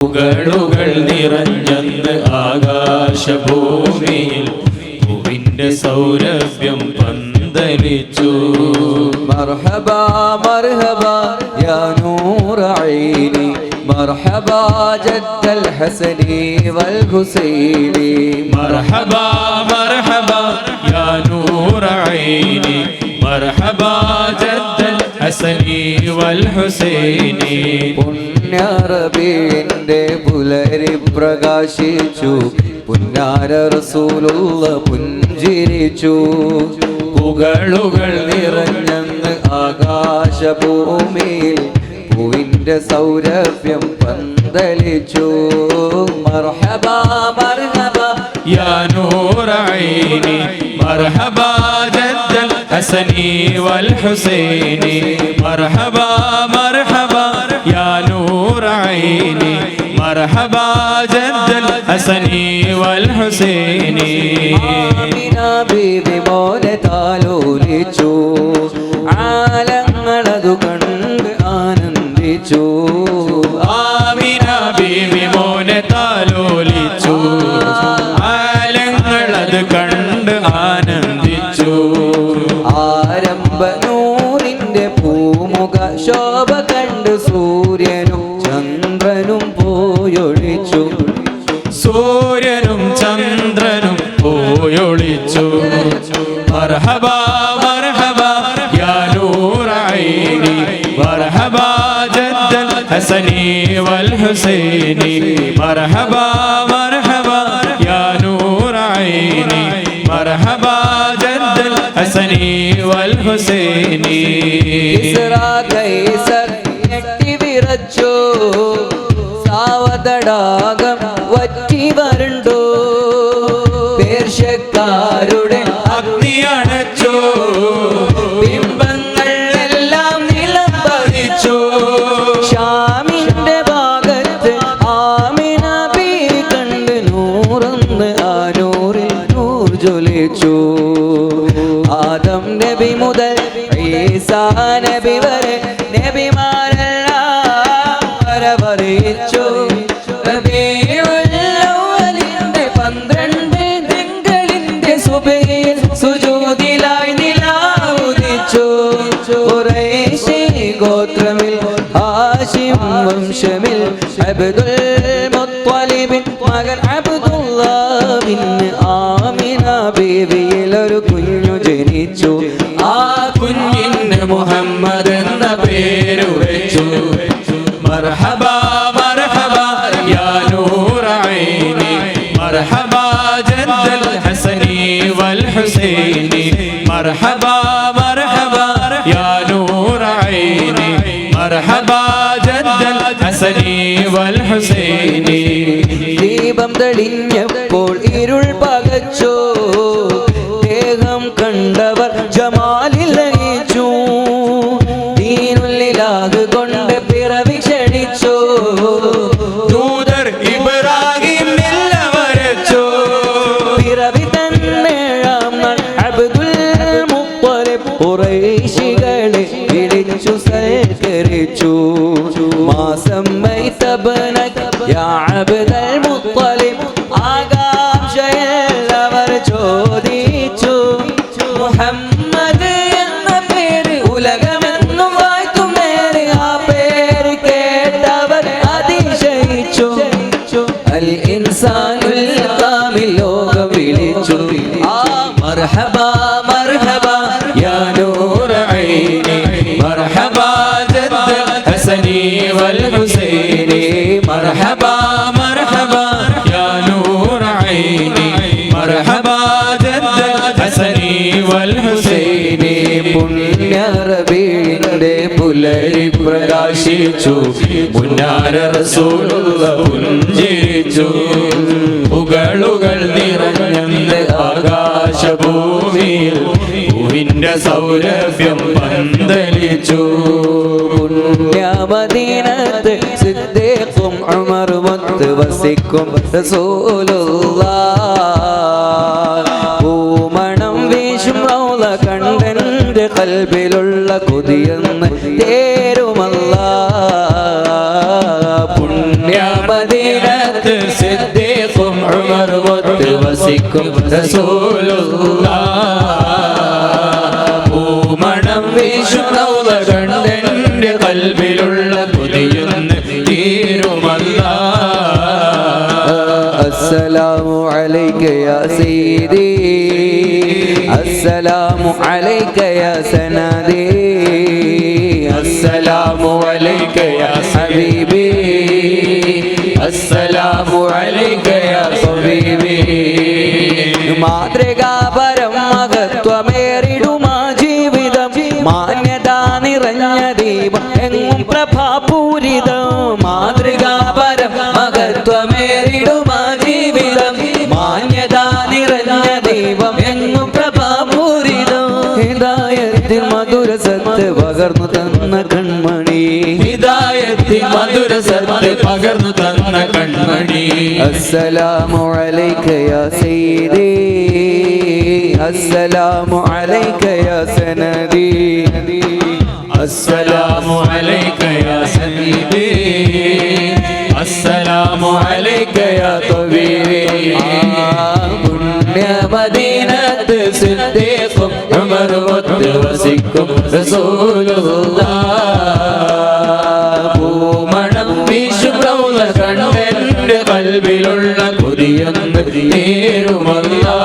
പുകളുകൾ നിറഞ്ഞെന്ന് ആകാശഭൂമിയിൽ പൂവിന്റെ സൗരഭ്യം പന്തലിച്ചു. മർഹബാ മർഹബാ യാ നൂറ ഐനി മർഹബാ ജദ്ദൽ ഹസനി വൽ ഹുസൈനി. മർഹബാ മർഹബാ യാ നൂറ ഐനി മർഹബാ ജദ്ദൽ ഹസനി വൽ ഹുസൈനി. പുണ്യറബീന്റെ പുലരി പ്രകാശിച്ചു, പുന്നാര റസൂലുള്ള പുഞ്ചിരിച്ചു. പുകളുകൾ നിറഞ്ഞെന്ന് ആകാശഭൂമിയിൽ പൂവിന്റെ സൗരഭ്യം പന്തലിച്ചു. മർഹബാ മർഹബാ യാ നൂറ ഐനി മർഹബാ ജദ്ദൽ ഹസനി വൽ ഹുസൈനി. മർഹബാ മർഹബാ യാ നൂറ ഐനി മർഹബാ ജദ്ദൽ ഹസനി വൽ ഹുസൈനി. ആമിന ബീവി മോനെ താലോലിച്ചു, ആലങ്ങളതു കണ്ട് ആനന്ദിച്ചു. ആമിന ബീവി മോനെ താലോലിച്ചു, ആലങ്ങളത് കണ്ട് ആനന്ദിച്ചു. ആരംഭ നൂറിന്റെ പൂമുഖ ശോഭ കണ്ട് സൂര്യനും ചന്ദ്രനും പോയൊഴിച്ചു. സൂര്യനും ചന്ദ്രനും പോയൊളിച്ചു. മർഹബാ മർഹബാ യാ നൂറ ഐനി മർഹബാ ജദ്ദൽ ഹസനി വൽ ഹുസൈനി. മർഹബാ മർഹബാ യാ നൂറ ഐനി മർഹബാ ജദ്ദൽ ഹസനി വൽ ഹുസൈനി. ഇസ്രാ കൈസർ ഞെട്ടി വിറച്ചു, സാവതടാകം വറ്റി വരണ്ടു. പേർഷ്യക്കാരുടെ അഗ്നി അണച്ചു, ബിംബങ്ങൾ എല്ലാം നിലം പതിച്ചു. ഷാമിന്റെ ഭാഗത്ത് ആമിന ബീവി കണ്ട് നൂറൊന്ന് ആ നൂറിൽ നൂർ ജ്വലിച്ചു. ആദം നബി മുതൽ ഈസാ നബി വരെ നബിമാരെല്ലാം വരവറിയിച്ചു. റബീഉൽ അവ്വലിന്റെ 12 തിങ്കളിന്റെ സുബഹിയിൽ സുജൂദിലായി നിലാവുദിച്ചു. ഖുറൈശി ഗോത്രമിൽ ഹാശിം വംശമിൽ അബ്ദുൽ മുത്തലിബിൻ മകൻ അബ്ദുല്ലാഹിന് ആമിന ബീവിയിൽ ഒരു കുഞ്ഞു ജനിച്ചു. ആ കുഞ്ഞിന് മുഹമ്മദ് എന്ന പേര് വെച്ചു. മർഹബാ മർഹബാ യാ നൂറ ഐനി മർഹബാ ജദ്ദൽ ഹസനി വൽ ഹുസൈനി. മർഹബാ മർഹബാ യാ നൂറ ഐനി മർഹബാ ജദ്ദൽ ഹസനി വൽ ഹുസൈനി. ദീപം തെളിഞ്ഞപ്പോൾ ഇരുൾ പകച്ചു, ദേഹം കണ്ടവർ ജമാലിൽ ലയിച്ചു. ദീനുല്ലിലാഹ് കൊണ്ട് പിറവി ക്ഷണിച്ചു, ദൂതർ ഇബ്രാഹിം നില വരച്ചു. പിറവി തന്നേഴാം നാൾ അബ്ദുൽ മുത്തലിബ് ഖുറൈശികളെ വിളിച്ചു സൽക്കരിച്ചു. മാസം മൈതബനക യാ അബ്ദുൽ മുത്തലിബ് ആകാംക്ഷയിൽ അവർ ചോദിച്ചു. മുഹമ്മദ് എന്ന പേര് ഉലകമെന്നും വാഴ്ത്തുമേറി ആ പേര് കേട്ടവർ അതിശയിച്ചു. അൽ ഇൻസാനുൽ കാമിൽ ലോകം വിളിച്ചു. ആ മർഹബാ മർഹബാ യാ നൂറ ഐനി മർഹബാ ജദ്ദൽ ഹസനി വൽ ഹുസൈനി. മർഹബാ മർഹബാ യാ നൂറ ഐനി മർഹബാ ജദ്ദൽ ഹസനി വൽ ഹുസൈനി. പുണ്യറബീന്റെ പുലരി പ്രകാശിച്ചു, മുന്നാര റസൂലുള്ള പുഞ്ചിരിച്ചു. പുകളുകൾ നിറഞ്ഞെന്ന് ആകാശഭൂമിയിൽ പൂവിന്റെ സൗരഭ്യം പന്തലിച്ചു. പുണ്യമദീനത്ത് സിദ്ദീഖും ഉമറുമൊത്ത് വസിക്കും റസൂലുള്ളാഹ്. പൂമണം വീശും റൗള കണ്ടെന്റെ കൽബിലുള്ള കൊതിയെന്ന് തേരുമല്ലാഹ്. പുണ്യമദീന മദീനത്ത് സിദ്ദീഖും ഉമർ ഒത്ത് വസിക്കും റസൂലുള്ളാഹ് പൂമണം വീശും റൗള കണ്ടെന്റെ കൽബിലുള്ള കൊതിയൊന്ന് തീരുമല്ലാഹ് അസ്സലാമു അലൈക യാ സയ്യിദി അസ്സലാമു അലൈക യാ സനദി അസ്സലാമു അലൈക യാ ഹബീബി അസ്സലാമു അലൈക യാ ഹബീബി മാതൃകാപരം മഹത്വമേറിടുമാ ജീവിതം മാന്യത നിറഞ്ഞ ദീപം എങ്ങും പ്രഭാപൂരിതം മാതൃകാപരം മഹത്വമേറിടുമാ ജീവിതം മാന്യത നിറഞ്ഞ ദീപം എങ്ങും പ്രഭാപൂരിതം ഹിദായത്തിൽ മധുര സത്ത് പകർന്നു തന്ന കൺമണി ഹിദായത്തിൽ മധുര സത്ത് പകർന്നു തന്ന കൺമണി അസ്സലാമു അലൈക യാ സയ്യിദി അസ്സലാമു അലൈക യാ സനദി അസ്സലാമു അലൈക യാ ഹബീബി അസ്സലാമു അലൈക യാ തബീബി പുണ്യ മദീനത്ത് സിദ്ദീഖും ഉമർ ഒത്ത് വസിക്കും റസൂലുള്ളാഹ് പൂമണം വീശും റൗള കണ്ടെന്റെ കൽബിലുള്ള കൊതിയൊന്ന് തീരുമല്ലാഹ്